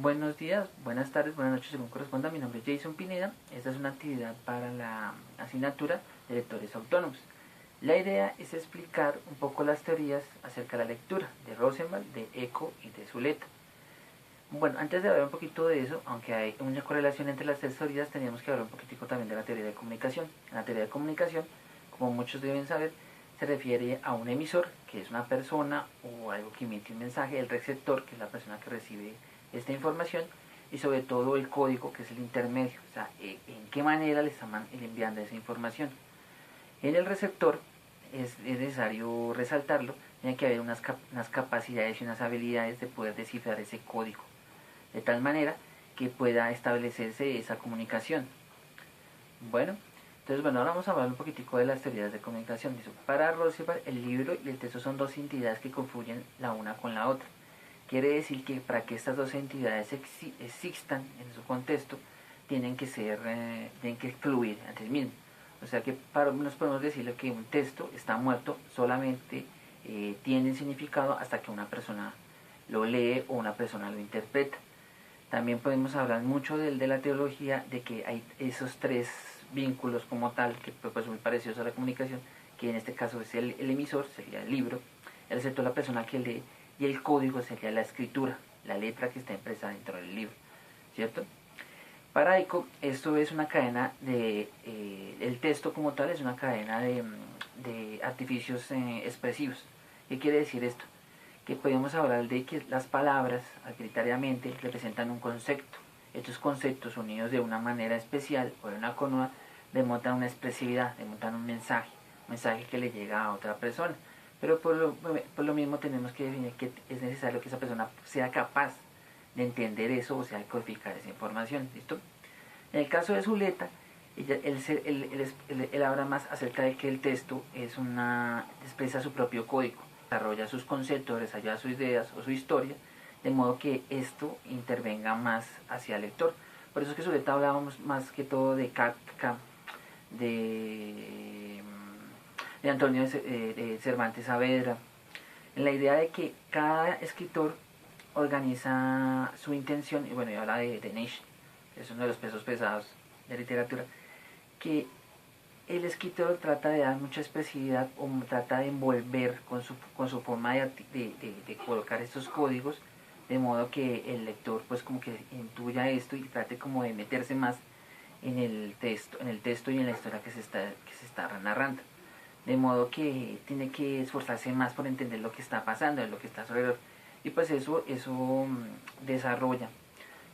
Buenos días, buenas tardes, buenas noches según corresponda. Mi nombre es Jason Pineda. Esta es una actividad para la asignatura de lectores autónomos. La idea es explicar un poco las teorías acerca de la lectura de Rosenblatt, de Eco y de Zuleta. Bueno, antes de hablar un poquito de eso, aunque hay una correlación entre las tres teorías, teníamos que hablar un poquitico también de la teoría de comunicación. La teoría de comunicación, como muchos deben saber, se refiere a un emisor, que es una persona o algo que emite un mensaje, el receptor, que es la persona que recibe esta información, y sobre todo el código, que es el intermedio, o sea, en qué manera le están enviando esa información. En el receptor es necesario resaltarlo, tiene que haber unas capacidades y unas habilidades de poder descifrar ese código, de tal manera que pueda establecerse esa comunicación. Bueno, ahora vamos a hablar un poquitico de las teorías de comunicación. Para Roosevelt, el libro y el texto son dos entidades que confluyen la una con la otra. Quiere decir que para que estas dos entidades existan en su contexto, tienen que fluir ante sí mismo. O sea que nos podemos decirle que un texto está muerto, solamente tiene significado hasta que una persona lo lee o una persona lo interpreta. También podemos hablar mucho de la teología, de que hay esos tres vínculos como tal, que pues muy parecidos a la comunicación, que en este caso es el emisor, sería el libro, el receptor, la persona que lee, y el código sería la escritura, la letra que está impresa dentro del libro, ¿cierto? Para Eco, esto es una cadena el texto como tal es una cadena de artificios expresivos. ¿Qué quiere decir esto? Que podemos hablar de que las palabras arbitrariamente representan un concepto. Estos conceptos unidos de una manera especial o de una cómoda demuestran una expresividad, demuestran un mensaje que le llega a otra persona. Pero por lo mismo tenemos que definir que es necesario que esa persona sea capaz de entender eso, o sea, de codificar esa información. ¿Listo? En el caso de Zuleta, él habla más acerca de que el texto expresa su propio código, desarrolla sus conceptos, desarrolla sus ideas o su historia, de modo que esto intervenga más hacia el lector. Por eso es que Zuleta hablábamos más que todo de Kafka, de Antonio de Cervantes Saavedra, en la idea de que cada escritor organiza su intención, y bueno, y habla de Nietzsche, que es uno de los pesos pesados de literatura, que el escritor trata de dar mucha expresividad o trata de envolver con su forma de colocar estos códigos, de modo que el lector pues como que intuya esto y trate como de meterse más en el texto y en la historia que se está narrando. De modo que tiene que esforzarse más por entender lo que está pasando, lo que está alrededor. Y pues eso desarrolla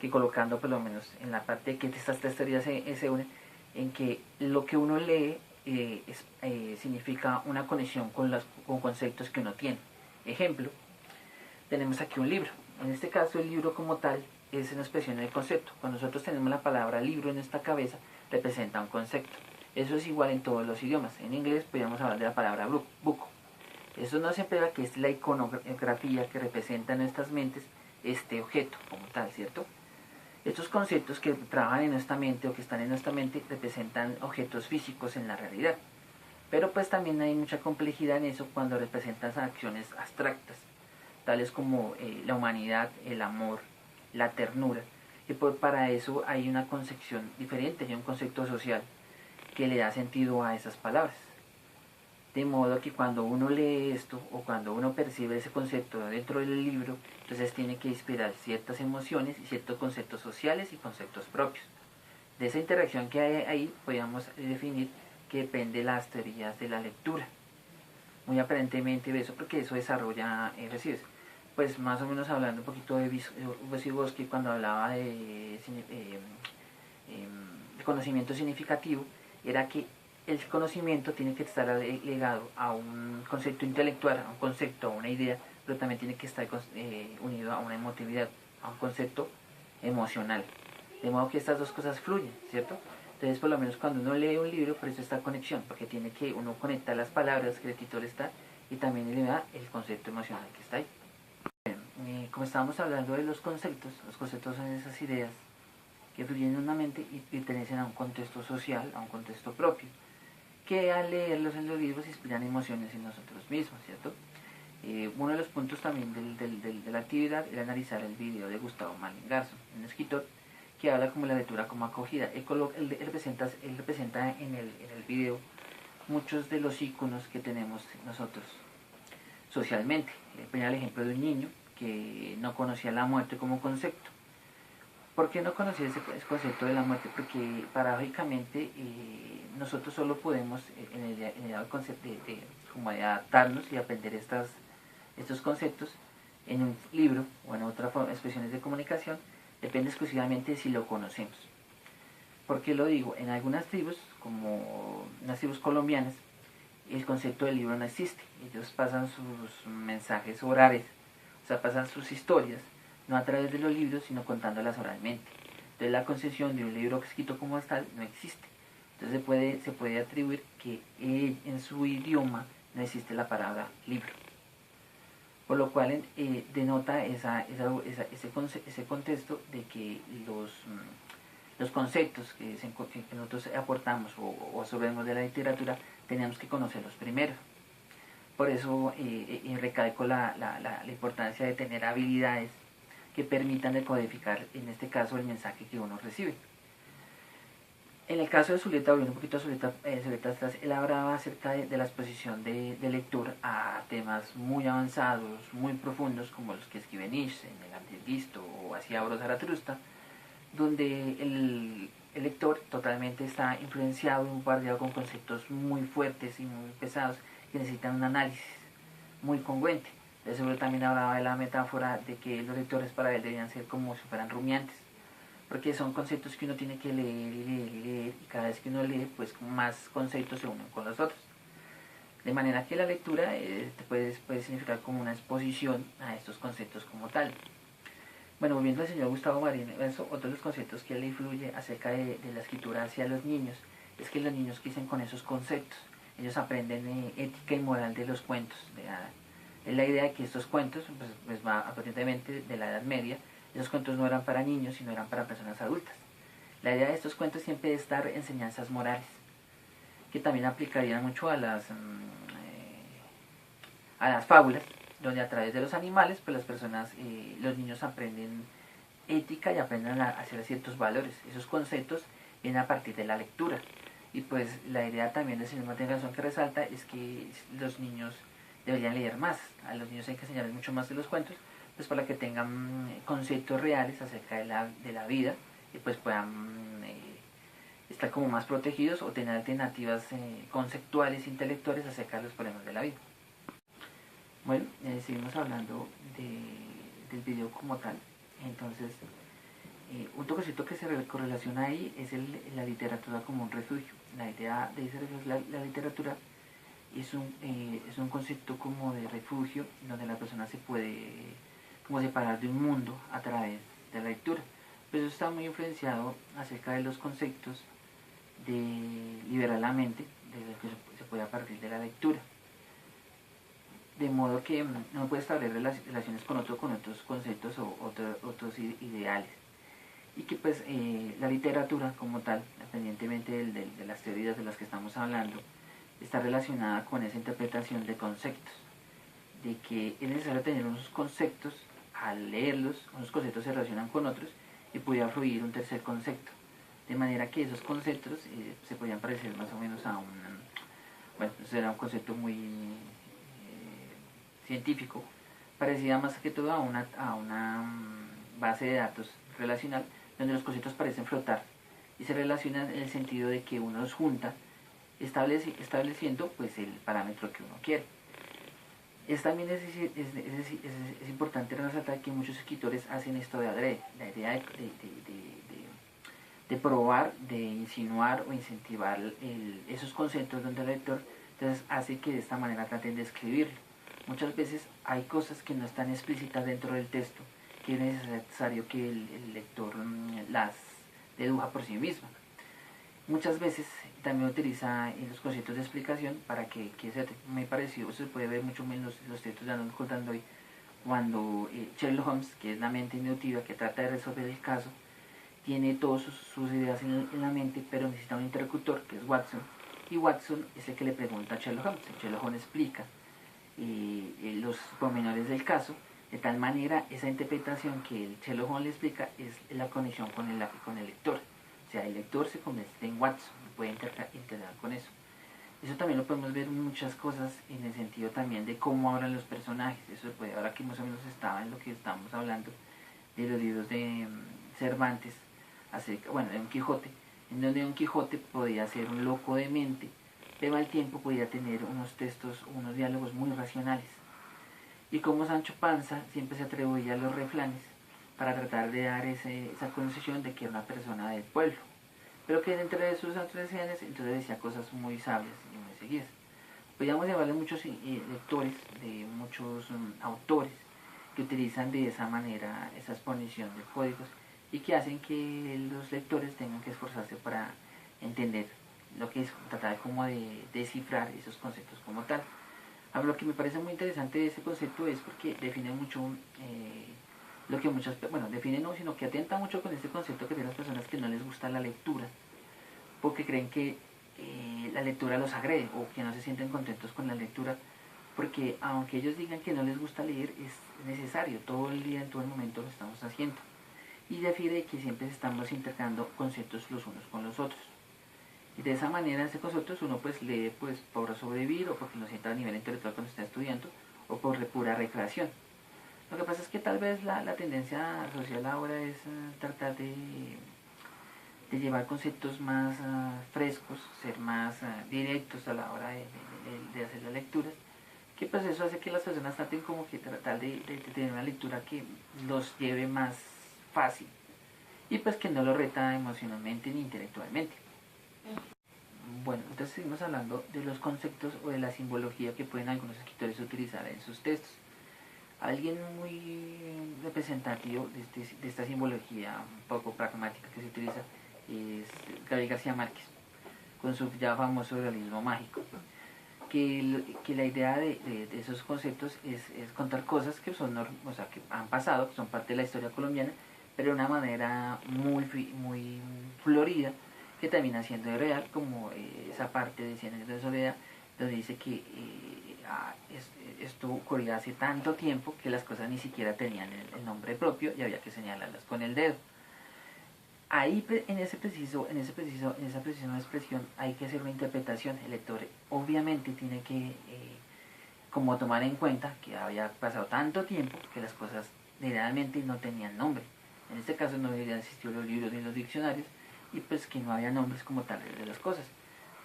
que colocando por lo menos en la parte de que estas tres teorías se unen, en que lo que uno lee significa una conexión con conceptos que uno tiene. Ejemplo, tenemos aquí un libro. En este caso el libro como tal es una expresión del concepto. Cuando nosotros tenemos la palabra libro en esta cabeza, representa un concepto. Eso es igual en todos los idiomas. En inglés podríamos hablar de la palabra book. Eso no se pega, que es la iconografía que representa en nuestras mentes este objeto como tal, ¿cierto? Estos conceptos que trabajan en nuestra mente o que están en nuestra mente representan objetos físicos en la realidad. Pero pues también hay mucha complejidad en eso cuando representan acciones abstractas, tales como la humanidad, el amor, la ternura. Y para eso hay una concepción diferente, hay un concepto social que le da sentido a esas palabras. De modo que cuando uno lee esto o cuando uno percibe ese concepto dentro del libro, entonces tiene que inspirar ciertas emociones y ciertos conceptos sociales y conceptos propios. De esa interacción que hay ahí, podríamos definir que depende de las teorías de la lectura. Muy aparentemente de eso, porque eso desarrolla recibes. Pues más o menos hablando un poquito de Vygotsky cuando hablaba de conocimiento significativo, era que el conocimiento tiene que estar ligado a un concepto intelectual, a un concepto, a una idea, pero también tiene que estar unido a una emotividad, a un concepto emocional. De modo que estas dos cosas fluyen, ¿cierto? Entonces, por lo menos cuando uno lee un libro, por eso esta conexión, porque tiene que uno conectar las palabras que el escritor está y también le da el concepto emocional que está ahí. Como estábamos hablando de los conceptos son esas ideas que fluyen en una mente y pertenecen a un contexto social, a un contexto propio, que al leerlos en los libros inspiran emociones en nosotros mismos, ¿cierto? Uno de los puntos también de la actividad era analizar el video de Gustavo Malin Garzón, un escritor que habla como la lectura como acogida. Él representa en el video muchos de los íconos que tenemos nosotros socialmente. Ponía el ejemplo de un niño que no conocía la muerte como concepto. ¿Por qué no conocía ese concepto de la muerte? Porque paradójicamente nosotros solo podemos en el concepto como de adaptarnos y aprender estos conceptos en un libro o en otras expresiones de comunicación, depende exclusivamente de si lo conocemos. ¿Por qué lo digo? En algunas tribus, como las tribus colombianas, el concepto del libro no existe. Ellos pasan sus mensajes orales, o sea, pasan sus historias, no a través de los libros, sino contándolas oralmente. Entonces la concepción de un libro escrito como tal no existe. Entonces se puede atribuir que en su idioma no existe la palabra libro. Por lo cual denota ese contexto de que los conceptos que nosotros aportamos o absorbemos de la literatura tenemos que conocerlos primero. Por eso recalco la importancia de tener habilidades que permitan decodificar, en este caso, el mensaje que uno recibe. En el caso de Zuleta, volviendo un poquito a Zuleta, él hablaba acerca de la exposición de lectura a temas muy avanzados, muy profundos, como los que escribe Nietzsche en El Anticristo o Así habló Zaratustra, donde el lector totalmente está influenciado y bombardeado con conceptos muy fuertes y muy pesados que necesitan un análisis muy congruente. De seguro también hablaba de la metáfora de que los lectores para él debían ser como si fueran rumiantes, porque son conceptos que uno tiene que leer y leer y leer, y cada vez que uno lee, pues más conceptos se unen con los otros. De manera que la lectura puede significar como una exposición a estos conceptos como tal. Bueno, volviendo al señor Gustavo Marín, otro de los conceptos que él influye acerca de la escritura hacia los niños es que los niños crecen con esos conceptos. Ellos aprenden ética y moral de los cuentos. Es la idea de que estos cuentos, pues va aparentemente de la Edad Media, esos cuentos no eran para niños, sino eran para personas adultas. La idea de estos cuentos siempre es dar enseñanzas morales, que también aplicarían mucho a las fábulas, donde a través de los animales, pues las personas, los niños aprenden ética y aprenden a hacer ciertos valores. Esos conceptos vienen a partir de la lectura. Y pues la idea también del señor Martín Garzón que resalta es que los niños deberían leer más. A los niños hay que enseñarles mucho más de los cuentos, pues para que tengan conceptos reales acerca de la vida y pues puedan estar como más protegidos o tener alternativas conceptuales, intelectuales acerca de los problemas de la vida. Bueno, seguimos hablando del video como tal. Entonces, otro concepto que se correlaciona ahí es la literatura como un refugio. La idea de ese refugio, la literatura es un concepto como de refugio donde la persona se puede como separar de un mundo a través de la lectura. Pero eso está muy influenciado acerca de los conceptos de liberar la mente, de lo que se puede a partir de la lectura. De modo que uno puede establecer relaciones con otros conceptos o otros ideales. Y que pues la literatura como tal, independientemente de las teorías de las que estamos hablando, está relacionada con esa interpretación de conceptos, de que es necesario tener unos conceptos, al leerlos, unos conceptos se relacionan con otros y pudiera fluir un tercer concepto, de manera que esos conceptos se podían parecer más o menos a bueno, eso era un concepto muy científico, parecía más que todo a una base de datos relacional, donde los conceptos parecen flotar y se relacionan en el sentido de que uno los junta estableciendo pues el parámetro que uno quiere. También es importante resaltar que muchos escritores hacen esto de adrede, la idea de probar, de insinuar o incentivar esos conceptos donde el lector entonces hace que de esta manera traten de escribirlo. Muchas veces hay cosas que no están explícitas dentro del texto, que es necesario que el lector las deduja por sí mismo. Muchas veces también utiliza los conceptos de explicación para que sea muy parecido. Eso se puede ver mucho menos en los textos de contando hoy, cuando Sherlock Holmes, que es la mente inductiva que trata de resolver el caso, tiene todas sus ideas en la mente, pero necesita un interlocutor, que es Watson, y Watson es el que le pregunta a Sherlock Holmes. Sherlock Holmes explica los pormenores del caso, de tal manera esa interpretación que el Sherlock Holmes le explica es la conexión con el lector. O sea, el lector se convierte en Watson, puede interactuar con eso. Eso también lo podemos ver en muchas cosas en el sentido también de cómo hablan los personajes. Eso puede, ahora que más o menos estaba en lo que estábamos hablando de los libros de Cervantes, acerca, bueno, de Don Quijote, en donde Don Quijote podía ser un loco de mente, pero al tiempo podía tener unos textos, unos diálogos muy racionales. Y como Sancho Panza siempre se atribuía a los refranes para tratar de dar esa concepción de que era una persona del pueblo, pero que dentro de sus actuaciones entonces decía cosas muy sabias y muy seguidas. Podríamos llevarle muchos lectores, de muchos autores que utilizan de esa manera esa exposición de códigos y que hacen que los lectores tengan que esforzarse para entender lo que es, tratar como de descifrar esos conceptos como tal. Ahora, lo que me parece muy interesante de ese concepto es porque define mucho lo que muchas, bueno, define no, sino que atenta mucho con este concepto que tienen las personas que no les gusta la lectura, porque creen que la lectura los agrede o que no se sienten contentos con la lectura, porque aunque ellos digan que no les gusta leer, es necesario, todo el día, en todo el momento lo estamos haciendo. Y refiere que siempre estamos intercambiando conceptos los unos con los otros. Y de esa manera, ese conceptos uno pues lee pues por sobrevivir o porque lo sienta a nivel intelectual cuando está estudiando o por pura recreación. Lo que pasa es que tal vez la tendencia social ahora es tratar de llevar conceptos más frescos, ser más directos a la hora de hacer las lecturas, que pues eso hace que las personas traten como que tratar de tener una lectura que los lleve más fácil y pues que no lo reta emocionalmente ni intelectualmente. Bueno, entonces seguimos hablando de los conceptos o de la simbología que pueden algunos escritores utilizar en sus textos. Alguien muy representativo de esta simbología un poco pragmática que se utiliza es Gabriel García Márquez, con su ya famoso realismo mágico. Que la idea de esos conceptos es contar cosas que son, o sea, que han pasado, que son parte de la historia colombiana, pero de una manera muy florida, que termina siendo real, como esa parte de Cien años de soledad, donde dice que esto ocurría hace tanto tiempo que las cosas ni siquiera tenían el nombre propio y había que señalarlas con el dedo. Ahí en esa precisa expresión hay que hacer una interpretación. El lector obviamente tiene que como tomar en cuenta que había pasado tanto tiempo que las cosas realmente no tenían nombre. En este caso no habían existido los libros ni los diccionarios y pues que no había nombres como tales de las cosas.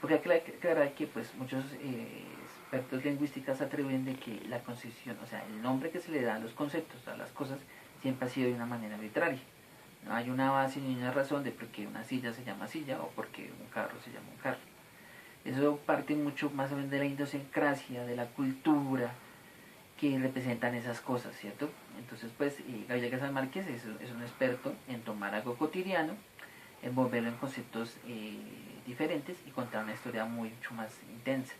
Porque hay que aclarar que pues muchos expertos lingüísticos atribuyen de que la concepción, o sea, el nombre que se le da a los conceptos, a las cosas, siempre ha sido de una manera arbitraria. No hay una base ni una razón de por qué una silla se llama silla o por qué un carro se llama un carro. Eso parte mucho más o menos de la idiosincrasia, de la cultura que representan esas cosas, ¿cierto? Entonces, pues, Gabriel García Márquez es un experto en tomar algo cotidiano, envolverlo en conceptos diferentes y contar una historia mucho más intensa,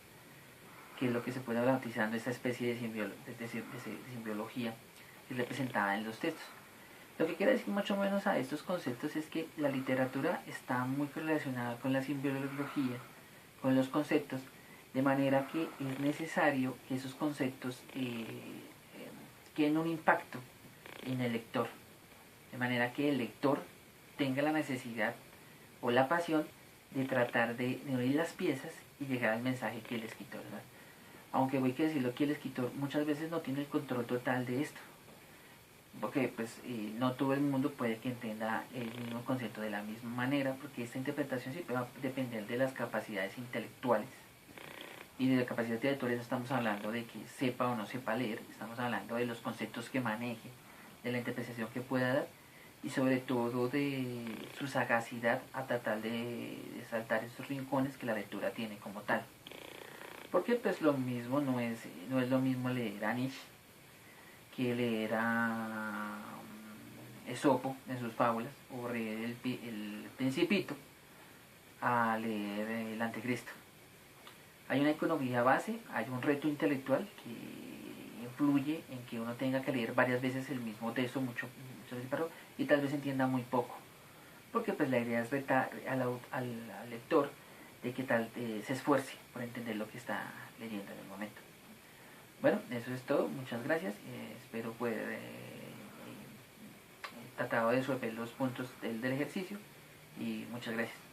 que es lo que se puede hablar utilizando esa especie de simbiología que es representada en los textos. Lo que quiere decir mucho menos a estos conceptos es que la literatura está muy relacionada con la simbiología, con los conceptos, de manera que es necesario que esos conceptos queden un impacto en el lector, de manera que el lector tenga la necesidad o la pasión de tratar de unir las piezas y llegar al mensaje que el escritor da. Aunque voy a decirlo que el escritor muchas veces no tiene el control total de esto, porque pues no todo el mundo puede que entienda el mismo concepto de la misma manera, porque esta interpretación siempre va a depender de las capacidades intelectuales. Y de la capacidad intelectual no estamos hablando de que sepa o no sepa leer, estamos hablando de los conceptos que maneje, de la interpretación que pueda dar y sobre todo de su sagacidad a tratar de saltar esos rincones que la lectura tiene como tal. Porque pues lo mismo no es lo mismo leer a Nietzsche que leer a Esopo en sus fábulas o leer el Principito a leer el Anticristo. Hay una economía base, hay un reto intelectual que influye en que uno tenga que leer varias veces el mismo texto, mucho y tal vez entienda muy poco. Porque pues la idea es retar al lector de que se esfuerce por entender lo que está leyendo en el momento. Bueno, eso es todo, muchas gracias, espero poder tratado de resolver los puntos del ejercicio y muchas gracias.